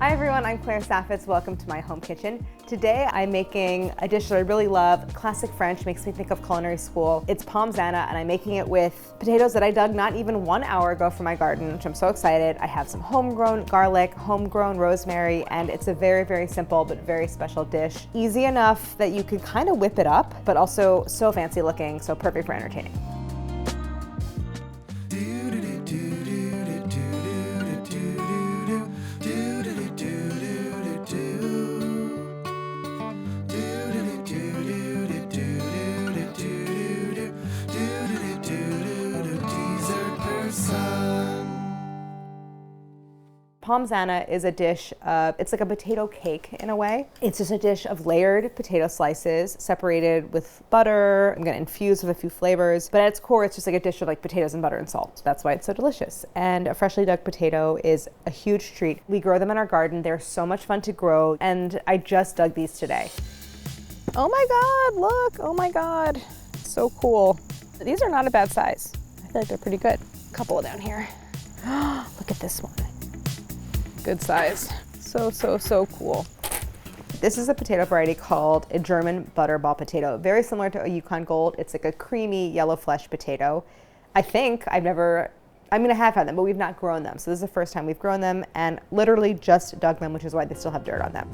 Hi everyone, I'm Claire Saffitz. Welcome to my home kitchen. Today I'm making a dish that I really love, classic French, makes me think of culinary school. It's Pommes Anna, and I'm making it with potatoes that I dug not even 1 hour ago from my garden, which I'm so excited. I have some homegrown garlic, homegrown rosemary, and it's a very, very simple but very special dish. Easy enough that you could kind of whip it up, but also so fancy looking, so perfect for entertaining. Pommes Anna is a dish it's like a potato cake in a way. It's just a dish of layered potato slices separated with butter. I'm gonna infuse with a few flavors, but at its core, it's just like a dish of like potatoes and butter and salt. That's why it's so delicious. And a freshly dug potato is a huge treat. We grow them in our garden. They're so much fun to grow, and I just dug these today. Oh my God, look, oh my God, so cool. These are not a bad size. I feel like they're pretty good. A couple down here. Look at this one. Good size. So cool. This is a potato variety called a German butterball potato. Very similar to a Yukon Gold. It's like a creamy yellow flesh potato. I have had them, but we've not grown them. So this is the first time we've grown them and literally just dug them, which is why they still have dirt on them.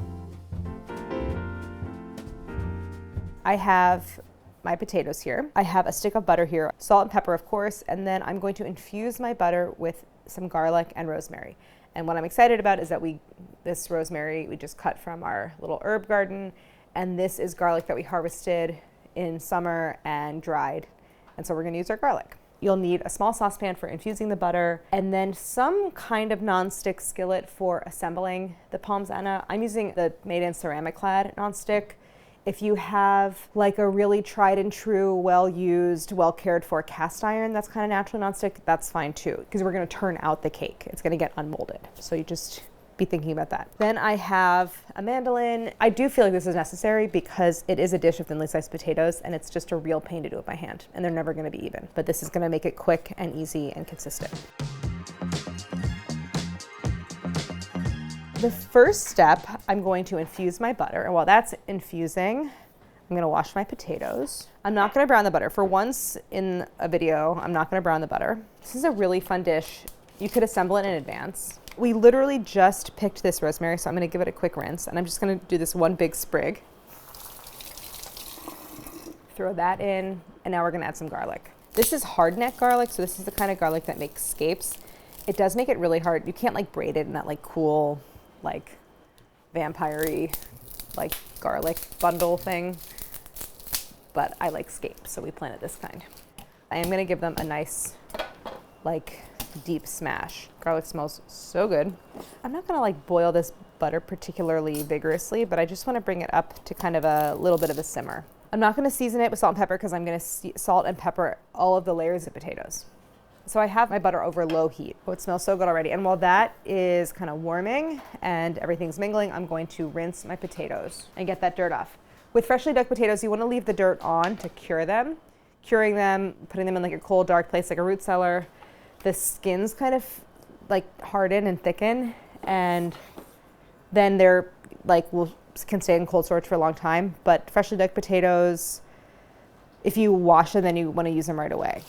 I have my potatoes here. I have a stick of butter here, salt and pepper, of course, and then I'm going to infuse my butter with some garlic and rosemary. And what I'm excited about is that this rosemary we just cut from our little herb garden, and this is garlic that we harvested in summer and dried. And so we're gonna use our garlic. You'll need a small saucepan for infusing the butter, and then some kind of nonstick skillet for assembling the Pommes Anna. I'm using the Made in Ceramic Clad nonstick. If you have like a really tried and true, well-used, well-cared for cast iron that's kind of naturally nonstick, that's fine too, because we're gonna turn out the cake. It's gonna get unmolded. So you just be thinking about that. Then I have a mandolin. I do feel like this is necessary because it is a dish of thinly sliced potatoes, and it's just a real pain to do it by hand, and they're never gonna be even. But this is gonna make it quick and easy and consistent. The first step, I'm going to infuse my butter. And while that's infusing, I'm gonna wash my potatoes. I'm not gonna brown the butter. For once in a video, I'm not gonna brown the butter. This is a really fun dish. You could assemble it in advance. We literally just picked this rosemary, so I'm gonna give it a quick rinse, and I'm just gonna do this one big sprig. Throw that in, and now we're gonna add some garlic. This is hard neck garlic, so this is the kind of garlic that makes scapes. It does make it really hard. You can't like braid it in that like cool, like vampire-y, like garlic bundle thing, but I like scapes, so we planted this kind. I am gonna give them a nice, like deep smash. Garlic smells so good. I'm not gonna like boil this butter particularly vigorously, but I just wanna bring it up to kind of a little bit of a simmer. I'm not gonna season it with salt and pepper because I'm gonna salt and pepper all of the layers of potatoes. So I have my butter over low heat. Oh, it smells so good already. And while that is kind of warming and everything's mingling, I'm going to rinse my potatoes and get that dirt off. With freshly dug potatoes, you want to leave the dirt on to cure them. Curing them, putting them in like a cold, dark place like a root cellar. The skins kind of like harden and thicken, and then they're like can stay in cold storage for a long time. But freshly dug potatoes, if you wash them, then you want to use them right away.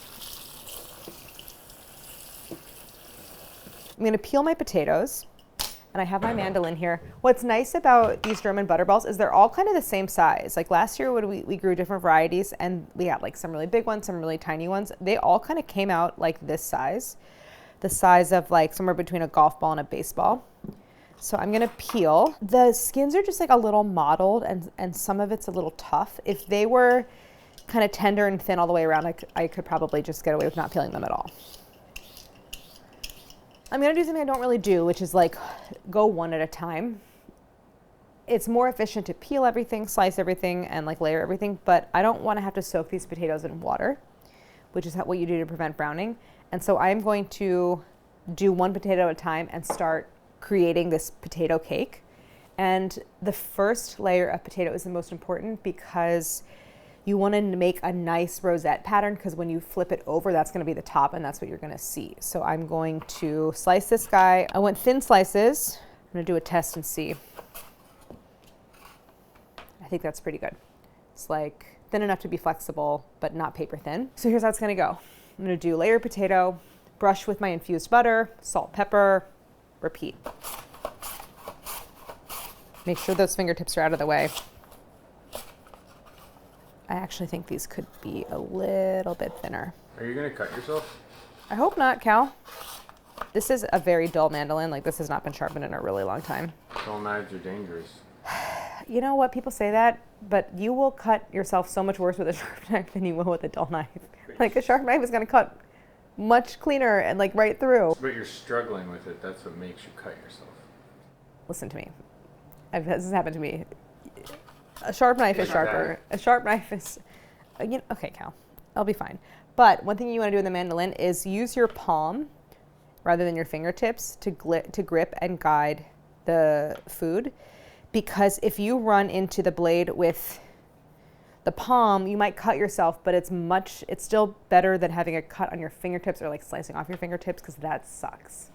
I'm gonna peel my potatoes, and I have my mandolin here. What's nice about these German butterballs is they're all kind of the same size. Like last year when we grew different varieties, and we got like some really big ones, some really tiny ones. They all kind of came out like this size, the size of like somewhere between a golf ball and a baseball. So I'm gonna peel. The skins are just like a little mottled, and some of it's a little tough. If they were kind of tender and thin all the way around, I could probably just get away with not peeling them at all. I'm gonna do something I don't really do, which is like go one at a time. It's more efficient to peel everything, slice everything, and like layer everything, but I don't wanna have to soak these potatoes in water, which is what you do to prevent browning. And so I'm going to do one potato at a time and start creating this potato cake. And the first layer of potato is the most important because you want to make a nice rosette pattern, because when you flip it over, that's going to be the top and that's what you're going to see. So I'm going to slice this guy. I want thin slices. I'm gonna do a test and see. I think that's pretty good. It's like thin enough to be flexible, but not paper thin. So here's how it's gonna go. I'm gonna do layer potato, brush with my infused butter, salt, pepper, repeat. Make sure those fingertips are out of the way. I actually think these could be a little bit thinner. Are you gonna cut yourself? I hope not, Cal. This is a very dull mandolin. Like, this has not been sharpened in a really long time. Dull knives are dangerous. You know what? People say that, but you will cut yourself so much worse with a sharp knife than you will with a dull knife. Like, a sharp knife is gonna cut much cleaner and like right through. But you're struggling with it. That's what makes you cut yourself. Listen to me. This has happened to me. A sharp knife is sharper. A sharp knife is, okay, Cal, I'll be fine. But one thing you want to do in the mandolin is use your palm rather than your fingertips to grip and guide the food. Because if you run into the blade with the palm, you might cut yourself, but it's still better than having a cut on your fingertips or like slicing off your fingertips, because that sucks.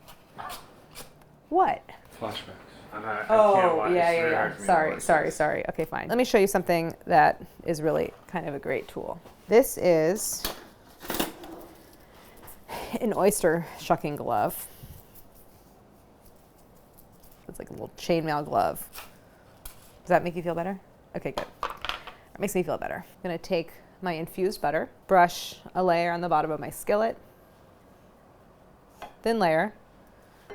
What? Flashbacks. Yeah. Sorry. Okay, fine. Let me show you something that is really kind of a great tool. This is an oyster shucking glove. It's like a little chainmail glove. Does that make you feel better? Okay, good. That makes me feel better. I'm gonna take my infused butter, brush a layer on the bottom of my skillet, thin layer.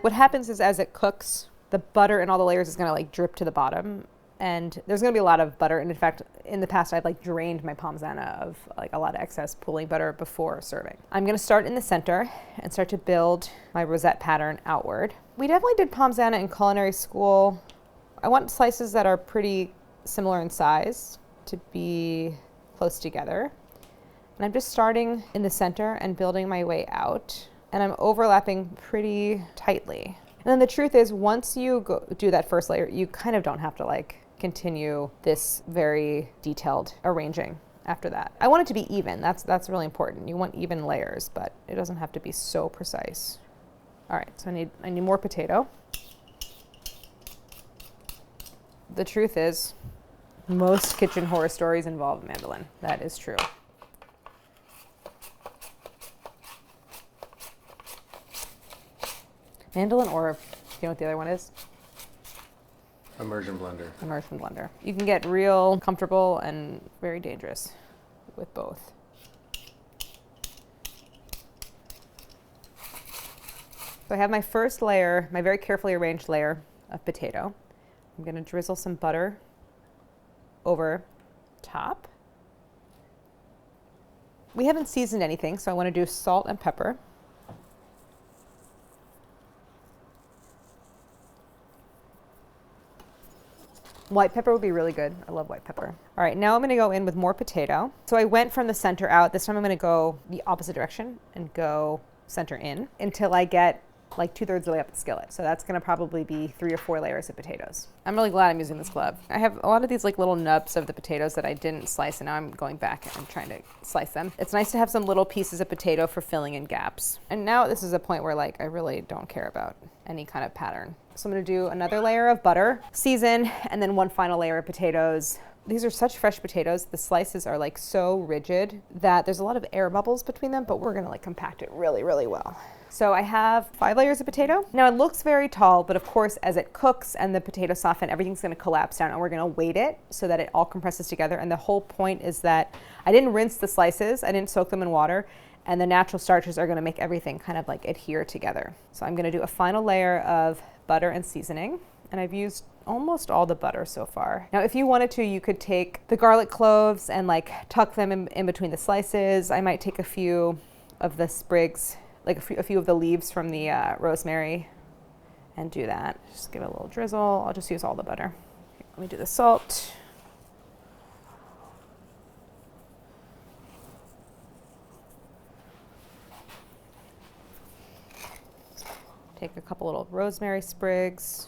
What happens is as it cooks, the butter and all the layers is gonna like drip to the bottom, and there's gonna be a lot of butter. And in fact, in the past, I've like drained my Pommes Anna of like a lot of excess pooling butter before serving. I'm gonna start in the center and start to build my rosette pattern outward. We definitely did Pommes Anna in culinary school. I want slices that are pretty similar in size to be close together. And I'm just starting in the center and building my way out. And I'm overlapping pretty tightly. And then the truth is, once you do that first layer, you kind of don't have to like continue this very detailed arranging after that. I want it to be even. That's really important. You want even layers, but it doesn't have to be so precise. All right, so I need more potato. The truth is, most kitchen horror stories involve mandolin. That is true. Mandolin, or do you know what the other one is? Immersion blender. Immersion blender. You can get real comfortable and very dangerous with both. So I have my first layer, my very carefully arranged layer of potato. I'm gonna drizzle some butter over top. We haven't seasoned anything, so I wanna do salt and pepper. White pepper would be really good. I love white pepper. All right, now I'm gonna go in with more potato. So I went from the center out. This time I'm gonna go the opposite direction and go center in until I get like 2/3 of the way up the skillet. So that's gonna probably be 3 or 4 layers of potatoes. I'm really glad I'm using this glove. I have a lot of these like little nubs of the potatoes that I didn't slice, and now I'm going back and I'm trying to slice them. It's nice to have some little pieces of potato for filling in gaps. And now this is a point where like I really don't care about any kind of pattern. So I'm gonna do another layer of butter, season, and then one final layer of potatoes. These are such fresh potatoes. The slices are like so rigid that there's a lot of air bubbles between them, but we're gonna like compact it really, really well. So I have 5 layers of potato. Now it looks very tall, but of course as it cooks and the potatoes soften, everything's gonna collapse down, and we're gonna weight it so that it all compresses together. And the whole point is that I didn't rinse the slices, I didn't soak them in water, and the natural starches are gonna make everything kind of like adhere together. So I'm gonna do a final layer of butter and seasoning, and I've used almost all the butter so far. Now if you wanted to, you could take the garlic cloves and like tuck them in between the slices. I might take a few of the sprigs, like a few of the leaves from the rosemary, and do that. Just give it a little drizzle. I'll just use all the butter. Let me do the salt. Take a couple little rosemary sprigs.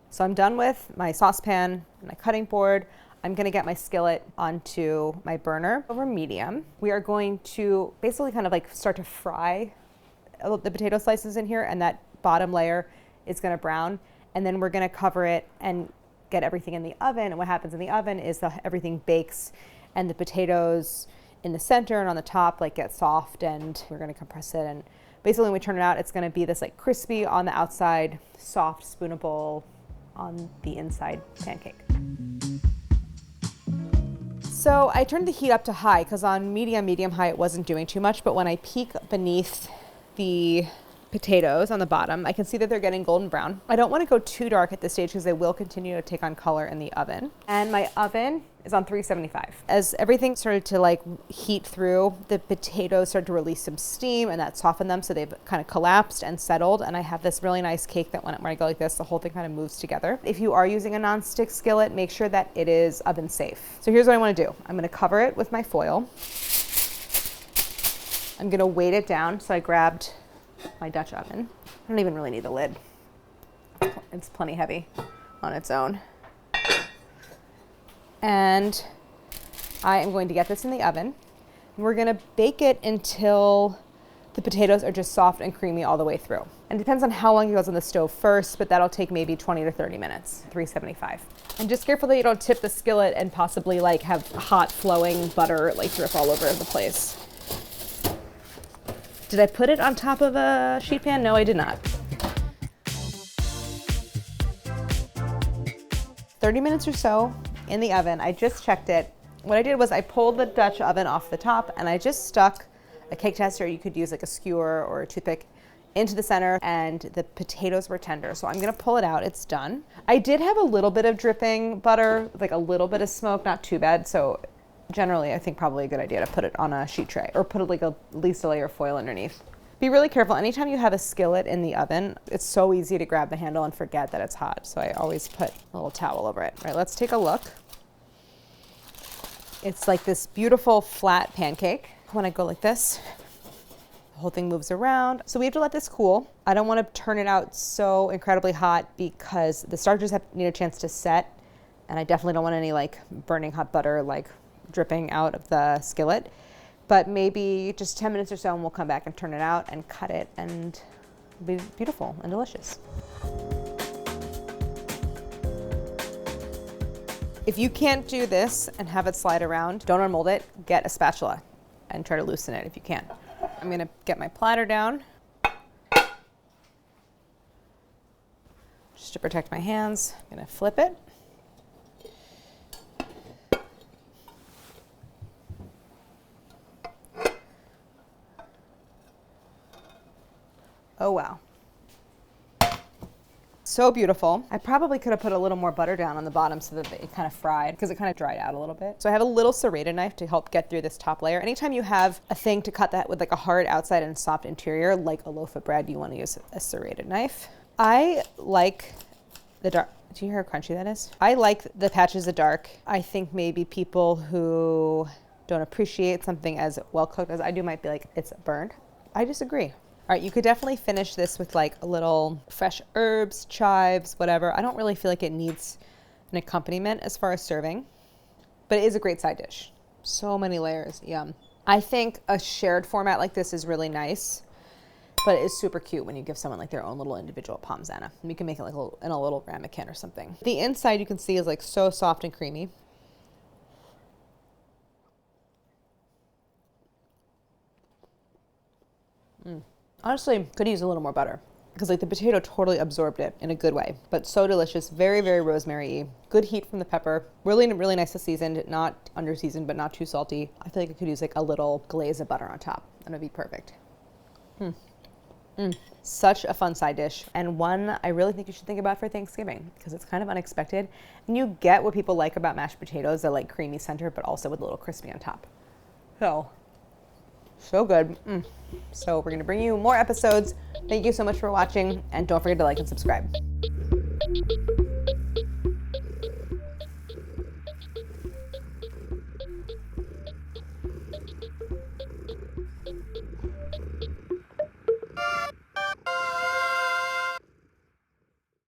So I'm done with my saucepan and my cutting board. I'm gonna get my skillet onto my burner over medium. We are going to basically kind of like start to fry the potato slices in here, and that bottom layer is gonna brown. And then we're gonna cover it and get everything in the oven. And what happens in the oven is everything bakes and the potatoes in the center and on the top like get soft, and we're gonna compress it. And basically when we turn it out, it's gonna be this like crispy on the outside, soft, spoonable on the inside pancake. So I turned the heat up to high because on medium high it wasn't doing too much, but when I peek beneath the potatoes on the bottom, I can see that they're getting golden brown. I don't want to go too dark at this stage because they will continue to take on color in the oven. And my oven is on 375. As everything started to like heat through, the potatoes started to release some steam and that softened them, so they've kind of collapsed and settled. And I have this really nice cake that when I go like this, the whole thing kind of moves together. If you are using a non-stick skillet, make sure that it is oven safe. So here's what I want to do. I'm going to cover it with my foil. I'm going to weight it down. So I grabbed my Dutch oven. I don't even really need the lid. It's plenty heavy on its own. And I am going to get this in the oven. We're going to bake it until the potatoes are just soft and creamy all the way through. And it depends on how long it goes on the stove first, but that'll take maybe 20 to 30 minutes, 375. And just careful that you don't tip the skillet and possibly like have hot flowing butter like drip all over the place. Did I put it on top of a sheet pan? No, I did not. 30 minutes or so in the oven. I just checked it. What I did was I pulled the Dutch oven off the top and I just stuck a cake tester. You could use like a skewer or a toothpick into the center, and the potatoes were tender. So I'm gonna pull it out, it's done. I did have a little bit of dripping butter, like a little bit of smoke, not too bad. So generally, I think probably a good idea to put it on a sheet tray or put like at least a layer of foil underneath. Be really careful. Anytime you have a skillet in the oven, it's so easy to grab the handle and forget that it's hot. So I always put a little towel over it. All right, let's take a look. It's like this beautiful flat pancake. When I go like this, the whole thing moves around. So we have to let this cool. I don't want to turn it out so incredibly hot because the starches need a chance to set. And I definitely don't want any like burning hot butter like dripping out of the skillet, but maybe just 10 minutes or so and we'll come back and turn it out and cut it, and it'll be beautiful and delicious. If you can't do this and have it slide around, don't unmold it, get a spatula and try to loosen it if you can. I'm gonna get my platter down just to protect my hands. I'm gonna flip it. Oh wow. So beautiful. I probably could have put a little more butter down on the bottom so that it kind of fried, because it kind of dried out a little bit. So I have a little serrated knife to help get through this top layer. Anytime you have a thing to cut that with like a hard outside and soft interior, like a loaf of bread, you want to use a serrated knife. I like the dark. Do you hear how crunchy that is? I like the patches of dark. I think maybe people who don't appreciate something as well cooked as I do might be like, it's burned. I disagree. All right, you could definitely finish this with like a little fresh herbs, chives, whatever. I don't really feel like it needs an accompaniment as far as serving, but it is a great side dish. So many layers, yum. I think a shared format like this is really nice, but it is super cute when you give someone like their own little individual Pommes Anna. You can make it like in a little ramekin or something. The inside you can see is like so soft and creamy. Honestly, could use a little more butter because like the potato totally absorbed it in a good way, but so delicious, very, very rosemary-y, good heat from the pepper, really, really nicely seasoned, not under seasoned, but not too salty. I feel like I could use like a little glaze of butter on top and it'd be perfect. Such a fun side dish, and one I really think you should think about for Thanksgiving because it's kind of unexpected, and you get what people like about mashed potatoes, the like creamy center, but also with a little crispy on top. So good. So we're going to bring you more episodes. Thank you so much for watching, and don't forget to like and subscribe.